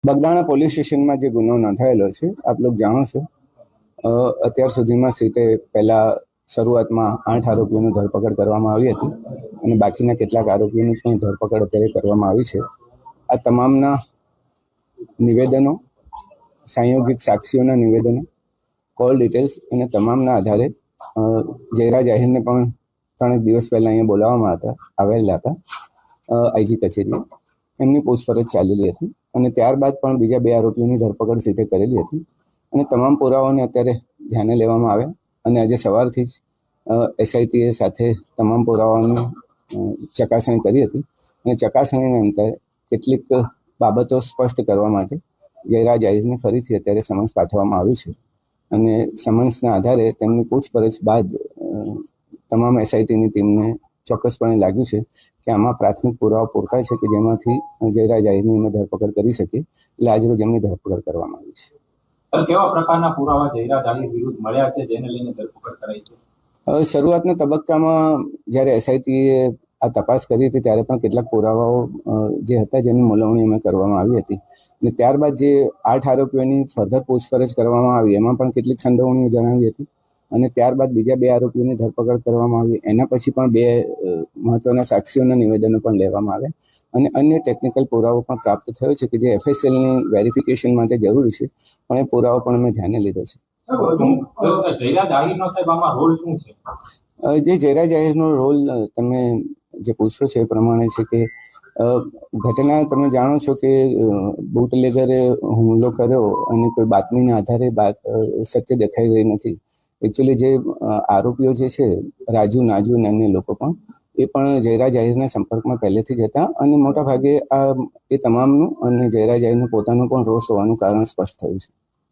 Bagdana police સ્ટેશનમાં જે ગુનો નોંધાયેલો છે, આપ લોકો જાણો છો, અત્યાર સુધીમાં સીટે પહેલા શરૂઆતમાં 8 આરોપીઓની ધરપકડ કરવામાં આવી હતી અને બાકીના કેટલાક આરોપીઓની પણ ધરપકડ અત્યારે કરવામાં આવી છે. આ તમામના નિવેદનો, સંયોગિત સાક્ષીઓના નિવેદનો, કોલ ડિટેલ્સ અને તમામના આધારે જયરાજ આહિરને પણ 3 દિવસ પહેલા અહીંયા બોલાવવામાં આવેલા હતા આઈજી કચેરીએ. એમની પૂછપરછ ચાલેલી હતી અને ત્યારબાદ પણ બીજા 2 આરોપીઓની ધરપકડ સીટે કરેલી હતી અને તમામ પુરાવાઓને અત્યારે ધ્યાને લેવામાં આવ્યા અને આજે સવારથી જ એસઆઈટીએ સાથે તમામ પુરાવાઓની ચકાસણી કરી હતી અને ચકાસણીના અંતે કેટલીક બાબતો સ્પષ્ટ કરવા માટે જયરાજ આહિરને ફરીથી અત્યારે સમન્સ પાઠવવામાં આવ્યું છે અને સમન્સના આધારે તેમની પૂછપરછ બાદ તમામ એસઆઈટીની ટીમને ચોક્કસપણે લાગ્યું છે કે આમાં પ્રાથમિક પુરાવા પૂરતા છે કે જેમાંથી જયરાજ આહિરની અમે ધરપકડ કરી શકીએ, એટલે આજરોજ એમની ધરપકડ કરવામાં આવી છે. કેવા પ્રકારના પુરાવા જયરાજ આહિર વિરુદ્ધ મળ્યા છે જેને લઈને ધરપકડ કરાઈ છે? શરૂઆતના તબક્કામાં જ્યારે એસઆઈટીએ આ તપાસ કરી હતી ત્યારે પણ કેટલાક પુરાવાઓ જે હતા જેની મોલવણી અમે કરવામાં આવી હતી અને ત્યારબાદ જે 8 આરોપીઓની ફર્ધર પૂછપરછ કરવામાં આવી એમાં પણ કેટલીક સંડોવણીઓ જણાવી હતી અને ત્યારબાદ બીજા 2 આરોપીઓની ધરપકડ કરવામાં આવી. એના પછી પણ 2 મહત્વના સાક્ષીઓના નિવેદનો પણ લેવામાં આવ્યા અને અન્ય ટેકનિકલ પુરાવો પણ પ્રાપ્ત થયો છે કે જે એફએસએલની વેરિફિકેશન માટે જરૂરી છે, પણ એ પુરાવો પણ અમે ધ્યાને લીધો છે. જયરાજ આહિરનો સાહેબ આમાં રોલ શું છે? જે જયરાજ આહિરનો રોલ તમે જે પૂછો છે એ પ્રમાણે છે કે ઘટના તમે જાણો છો કે બુટલેગરે હુમલો કર્યો અને કોઈ બાતમીના આધારે સત્ય દેખાઈ રહી નથી. એકચ્યુઅલી જે આરોપીઓ જે છે રાજુ, નાજુ અને અન્ય લોકો પણ એ પણ જયરાજ આહિરના સંપર્કમાં પહેલેથી જ હતા અને મોટા ભાગે એ તમામનું અને જયરાજ આહિરનું પોતાનું પણ રોષ હોવાનું કારણ સ્પષ્ટ થયું છે.